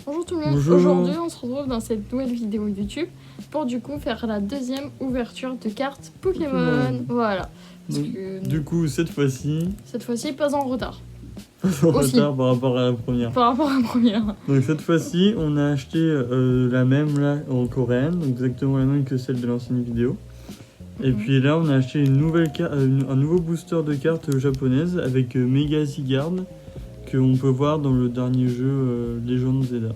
Bonjour tout le monde, Bonjour. Aujourd'hui on se retrouve dans cette nouvelle vidéo YouTube pour du coup faire la deuxième ouverture de cartes Pokémon. Voilà. Parce Donc, que du coup, cette fois-ci, cette fois-ci pas en retard en Aussi. retard par rapport à la première. par rapport à la première. Donc cette fois-ci, on a acheté la même là en coréenne, donc exactement la même que celle de l'ancienne vidéo. Et puis là, on a acheté une nouvelle un nouveau booster de cartes japonaises avec Mega Zygarde qu'on peut voir dans le dernier jeu Legend Zelda.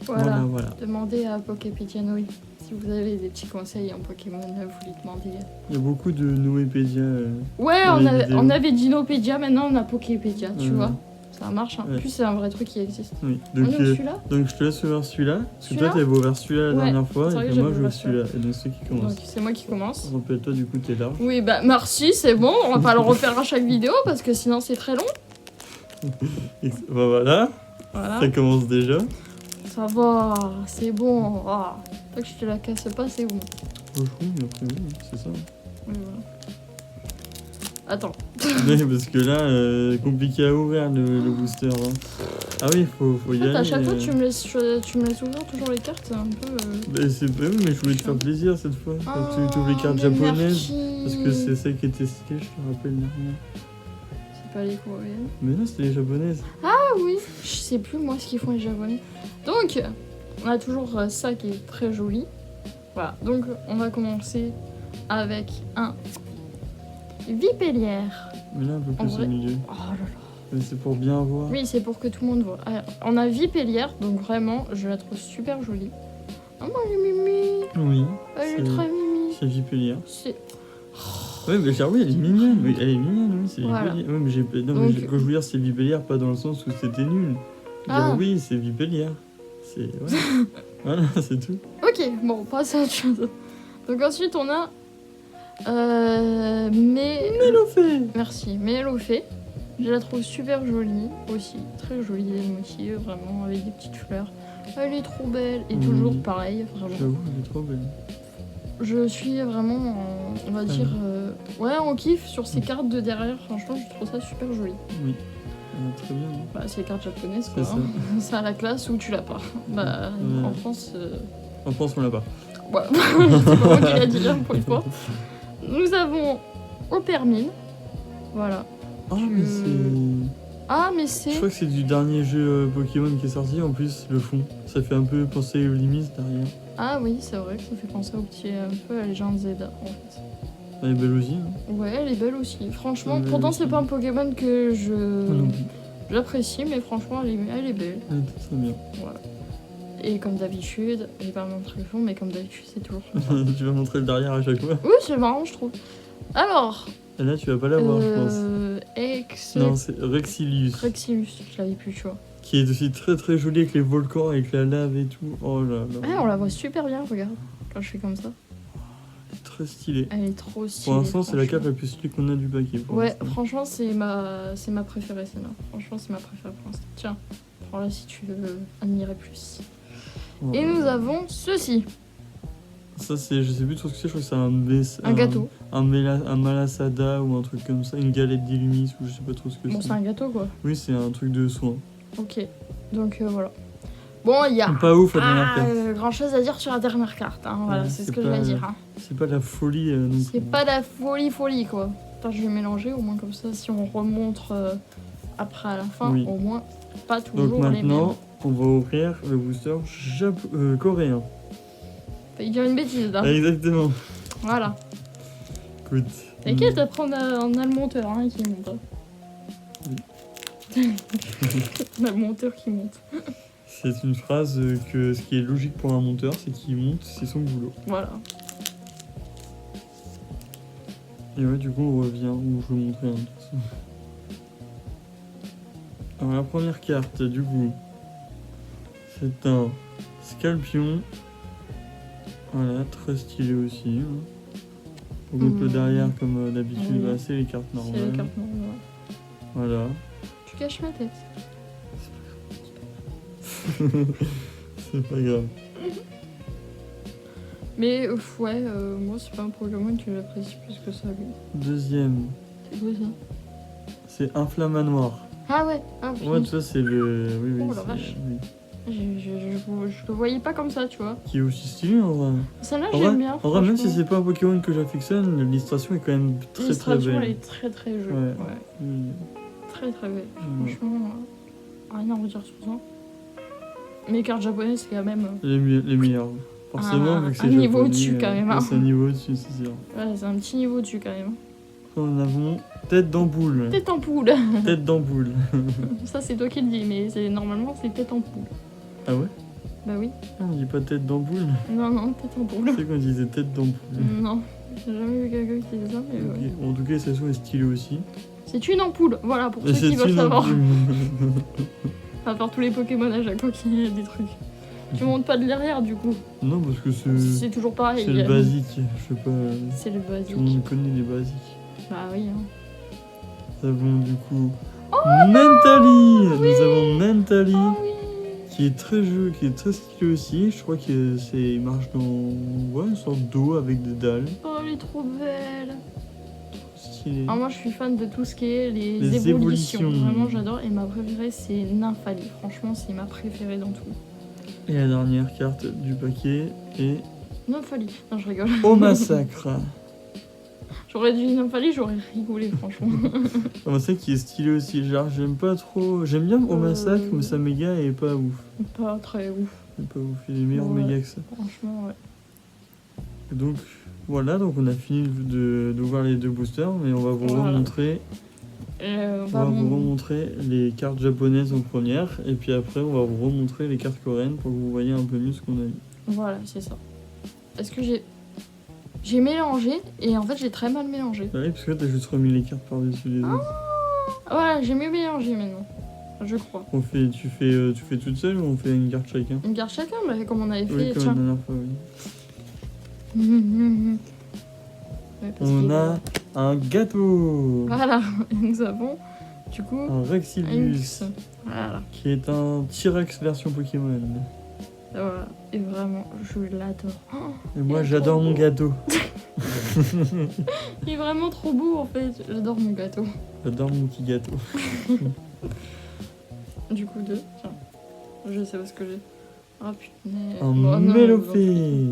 Voilà. Voilà. Demandez à Poképédia Noé. Si vous avez des petits conseils en Pokémon, vous lui demandez. Il y a beaucoup de Noépédia. Ouais, dans les vidéos. on avait Dinopédia, maintenant on a Poképédia, tu vois. Ça marche, hein. En Ouais. plus, c'est un vrai truc qui existe. Oui. On Donc, est où, celui-là donc je te laisse ouvrir celui-là. Parce que Celui-là toi, t'avais ouvert celui-là la Ouais, dernière fois c'est vrai et que que moi, j'avais je veux ouvert celui-là. Et donc, c'est qui commence. Donc c'est moi qui commence. Rappelle-toi, du coup, t'es large. Oui, bah merci, c'est bon, on va pas le refaire à chaque vidéo parce que sinon c'est très long. Bah voilà, Voilà. ça commence déjà. Ça va, c'est bon. Ah, tant que je te la casse pas, c'est bon. Oui, après, oui, c'est ça. Oui, voilà. Attends. Oui, parce que là, compliqué à ouvrir le booster. Hein. Ah oui, faut y En fait, aller. à chaque fois, tu me laisses ouvrir toujours les cartes, c'est un peu. Bah, c'est pas oui, mais je voulais te faire plaisir cette fois. Quand tu ouvres les cartes mais japonaises. merci. Parce que c'est celle qui était stylée, je te rappelle dernière. C'est pas les coréennes. Mais non, c'était les japonaises. Ah oui, je sais plus moi ce qu'ils font les japonais. Donc, on a toujours ça qui est très joli. Voilà, donc on va commencer avec un Vipellière. Mais là, un peu En plus vrai- au milieu. Oh là là. Mais c'est pour bien voir. Oui, c'est pour que tout le monde voit. Alors, on a Vipellière, donc vraiment, je la trouve super jolie. Ah, moi, elle est mimi. Oui, Elle est très mimi. c'est Vipellière. C'est... Oui, mais genre, oui, elle est mignonne. Oui, elle est mignonne, oui, c'est Voilà. Vipellière. Oui, mais non, Donc- quand je veux dire c'est Vipellière, pas dans le sens où c'était nul. Ah. Dire oui, c'est Vipellière. C'est. Ouais. Voilà, c'est tout. Ok, bon, on passe à autre chose. Donc ensuite, on a... Mélofée. Merci, Mélofée. Je la trouve super jolie aussi. Très jolie, elle motive, vraiment, avec des petites fleurs. Elle est trop belle. Et Oui. toujours pareil, vraiment. J'avoue, elle est trop belle. Je suis vraiment, on va dire... ouais, on kiffe sur ces cartes de derrière. Franchement, je trouve ça super joli. Oui. Très bien. Bah, c'est les cartes japonaises, quoi. C'est ça. Hein. C'est à la classe où tu l'as pas. Bah, Ouais. en France... En France, on l'a pas. Voilà, c'est pas moi qui l'a dit, hein, pour une fois. Nous avons Opermine. Voilà. Ah, Tu- mais c'est. Ah, mais Je c'est... crois que c'est du dernier jeu Pokémon qui est sorti. En plus, le fond. Ça fait un peu penser aux limites derrière. Ah oui, c'est vrai que ça fait penser au petit... un peu à Legend Zelda, en fait. Elle est belle aussi. Hein. Ouais, elle est belle aussi. Franchement, Elle est pourtant, belle c'est aussi. pas un Pokémon que Moi non plus. j'apprécie, mais franchement, elle est belle. Elle est très bien. Voilà. Et comme d'habitude, j'ai pas montré le fond, mais comme d'habitude, c'est toujours... Tu vas montrer le derrière à chaque fois. Oui, c'est marrant, je trouve. Alors... Et là, tu vas pas l'avoir, je pense. Non, c'est Rexilius. Rexilus, je l'avais plus, tu vois. Qui est aussi très très joli avec les volcans, avec la lave et tout. Oh là là. Ouais, on la voit super bien, regarde. Quand je fais comme ça. Elle est très stylée. Elle est trop stylée. Pour l'instant, c'est la franchement. carte la plus stylée qu'on a du paquet. pour Ouais, l'instant. franchement, c'est ma préférée, celle-là. Franchement, c'est ma préférée pour l'instant. Tiens, prends-la si tu veux admirer plus. Oh. Et nous avons ceci. Ça, c'est. Je sais plus trop ce que c'est, je crois que c'est Un gâteau. Un malasada ou un truc comme ça. Une galette d'illumis ou je sais pas trop ce que Bon, c'est. c'est un gâteau, quoi. Oui, c'est un truc de soin. Ok. Donc, voilà. Bon, il y a Pas ouf la dernière carte. grand-chose à dire sur la dernière carte. Hein. Voilà, Ouais, c'est ce c'est que je pas- vais dire. Hein. C'est pas la folie non plus. C'est pas la folie, quoi. Attends, je vais mélanger, au moins comme ça, si on remonte après à la fin, Oui. au moins, pas toujours Donc les mêmes. maintenant, on va ouvrir le booster coréen. Fallait dire une bêtise, là. Exactement. Voilà. Écoute. T'inquiète, après on a le monteur hein, qui monte. On a le monteur qui monte. C'est une phrase que ce qui est logique pour un monteur, c'est qu'il monte, c'est son boulot. Voilà. Et ouais, du coup, on revient, ou je vais vous montrer un de toute façon. Alors, la première carte, du coup, c'est un Scalpion. Voilà, très stylé aussi. Hein. Pour mettre le derrière, comme d'habitude, Oui. bah, c'est les cartes C'est normales. les cartes normales. Voilà. Tu caches ma tête. C'est pas grave. Mais ouais, moi c'est pas un Pokémon que j'apprécie plus que ça. Lui. Deuxième, C'est quoi ça? c'est Inflammanoir. Ah ouais. Ah, Ouais, tu vois, c'est le. Oui, oui. Oh, la c'est- vache. oui. Je le voyais pas comme ça, tu vois. Qui est aussi stylé en vrai. Celle-là, En j'aime vrai, bien. en vrai, même si franchement. c'est pas un Pokémon que j'affectionne, l'illustration est quand même très très L'illustration, elle belle. est très très jolie. Ouais. Ouais. Très très belle. Ouais. Franchement, rien à redire sur ça. Mais les cartes japonaises, c'est quand même. Les meilleurs. Forcément, vu que c'est un niveau japonais, au-dessus, quand même, hein. ouais, c'est un niveau au-dessus, c'est sûr. Ouais, c'est un petit niveau dessus quand même. Après, nous avons tête d'ampoule. Tête en poule. Tête d'ampoule. Ça, c'est toi qui le dis, mais normalement, c'est tête en poule. Ah ouais? Bah oui. Ah, on dit pas tête d'ampoule. Non, non, tête en poule. C'est qu'on disait tête d'ampoule. Non, j'ai jamais vu quelqu'un qui disait ça, mais Ok. ouais. En tout cas, ça soit stylé aussi. C'est une ampoule, voilà, pour ceux C'est qui veulent une savoir. ampoule. À part tous les Pokémon à chaque fois qu'il y a des trucs. Tu montes pas de l'arrière du coup. Non, parce que C'est toujours pareil. c'est le basique. Je sais pas. C'est le basique. Tout le monde connaît les basiques. Bah oui. Hein. Nous avons du coup Mentally. Nous avons Mentally. Oh oui. Qui est très jeu, qui est très stylé aussi. Je crois qu'il marche dans une sorte d'eau avec des dalles. Oh, elle est trop belle. Stylé. Alors moi je suis fan de tout ce qui est les Les évolutions. évolutions. Vraiment j'adore. Et ma préférée c'est Nymphali. Franchement c'est ma préférée dans tout. Et la dernière carte du paquet est Nymphali. Non je rigole. Au massacre. J'aurais dû Nymphali, j'aurais rigolé franchement. Au massacre qui est stylé aussi. Genre j'aime pas trop. J'aime bien Au massacre, mais sa méga est pas ouf. Pas très ouf. C'est pas ouf. Il est meilleur Ouais. méga que ça. Franchement ouais. Et donc voilà, donc on a fini d'ouvrir les deux boosters, mais on va vous Voilà. remontrer. On va vous remontrer les cartes japonaises en première, et puis après on va vous remontrer les cartes coréennes pour que vous voyez un peu mieux ce qu'on a eu. Voilà c'est ça. Est-ce que j'ai mélangé et en fait j'ai très mal mélangé. Ah oui, parce que t'as juste remis les cartes par-dessus les autres. Voilà, j'ai mieux mélangé maintenant. Je crois. Tu fais toute seule ou on fait une carte chacun? On garde chacun, bah, comme on avait Oui, fait. comme la Tiens. dernière fois, oui. Ouais, parce On qu'il- a un gâteau, Voilà, et nous avons du coup un un Rexilbus, X. Voilà. qui est un T-Rex version Pokémon. Voilà. Et vraiment, je l'adore. Oh, Et moi Il est j'adore trop mon beau. gâteau. il est vraiment trop beau en fait. J'adore mon gâteau. J'adore mon petit gâteau. Du coup, deux. Tiens. Je sais pas ce que j'ai. Ah putain. Un Bon, non, Mélofée.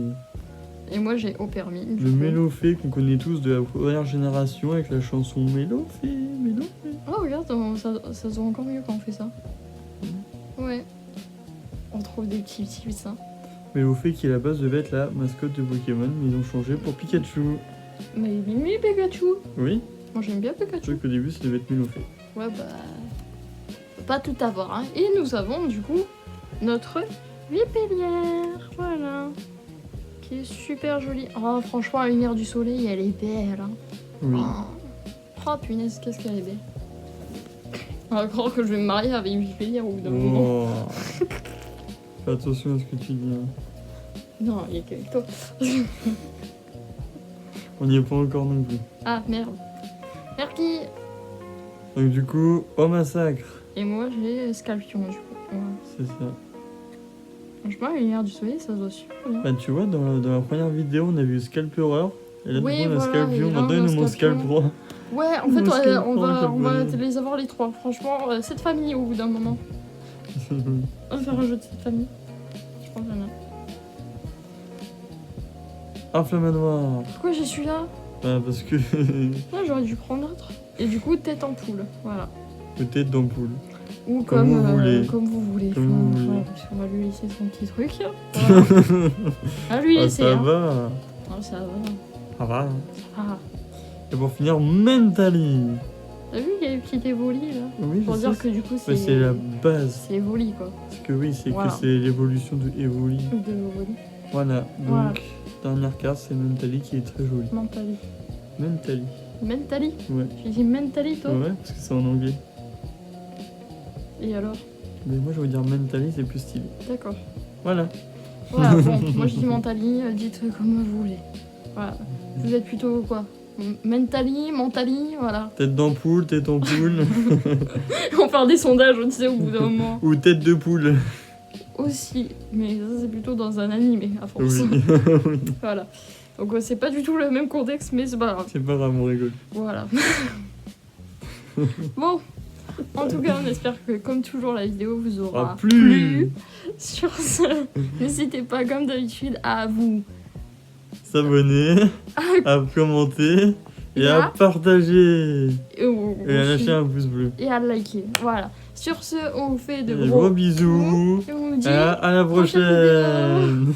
Et moi j'ai au permis. du Le coup. Mélofée qu'on connaît tous de la première génération avec la chanson Mélofée, Mélofée. Oh regarde, ça se voit encore mieux quand on fait ça. Ouais. On trouve des petits tips. Hein. Mélofée qui à la base devait être la mascotte de Pokémon, mais ils ont changé pour Pikachu. Mais Mimi Pikachu. Oui, Moi j'aime bien je Pikachu. sais qu'au début ça devait être Mélofée. Ouais bah... Faut pas tout avoir. Hein. Et nous avons du coup notre vipélière. Voilà. Qui est super jolie. Oh franchement à la lumière du soleil elle est belle. Hein. Oui. Oh punaise qu'est-ce qu'elle est belle. On va croire que je vais me marier avec une vipélière au bout d'un moment. Oh. Fais attention à ce que tu dis. Hein. Non il y a qu'avec toi. On n'y est pas encore non plus. Ah merde. Merci. Donc du coup, au massacre. Et moi j'ai Scorpion du coup. Voilà. C'est ça. Franchement à la lumière du soleil ça se voit super bien. Bah tu vois, dans la première vidéo, on a vu Scalperer. Et là, Oui, du coup, on a voilà, Scalpion. et là, Maintenant, on a il nous manque Scorpion. Scalp 3. Ouais, en fait, Parce que on va japonais. les avoir les trois. Franchement, cette famille au bout d'un moment. On va faire un jeu de cette famille. Je pense qu'il y en a. Inflamanoir. Pourquoi j'ai celui-là? Bah, parce que Ouais, j'aurais dû prendre l'autre. Et du coup, tête en poule. Voilà. peut-être d'ampoule. Ou Comme vous voulez. Comme vous voulez. Comme vous voulez. Voilà, on va lui laisser son petit truc. Voilà. À lui Ah, laisser. ça hein. va. Non, ça va. Ça va. Ah. Et pour finir, Mentally. T'as vu, il y a eu petite évoli là. Oui, Pour je dire sais. que du coup, Mais c'est la base. c'est évoli quoi. Parce que oui, c'est Voilà. que c'est l'évolution de Evoli. De évoli. Voilà. Donc, Voilà. dernière carte, c'est Mentally qui est très jolie. Mentally. Mentally. Mentally. Ouais. Tu dis mentally toi? Ouais, parce que c'est en anglais. Et alors? Mais moi, je veux dire Mentally, c'est plus stylé. D'accord. Voilà. Voilà, bon, moi je dis mentally, dites comme vous voulez. Voilà. Vous êtes plutôt quoi? Mentally, voilà. Tête d'ampoule, tête en poule. On va faire des sondages, tu sais, au bout d'un moment. Ou tête de poule. Aussi, mais ça c'est plutôt dans un animé, à force. Oui. Oui. Voilà. Donc c'est pas du tout le même contexte, mais c'est pas grave. C'est pas grave, on rigole. Voilà. Bon, En tout cas, on espère que, comme toujours, la vidéo vous aura plu. plu. Sur ce, n'hésitez pas, comme d'habitude, à vous S'abonner, à commenter et à partager. Et à lâcher un pouce bleu. Et à liker. Voilà. Sur ce, on vous fait de Et gros bisous. Et on vous dit À la prochaine prochaine. vidéo.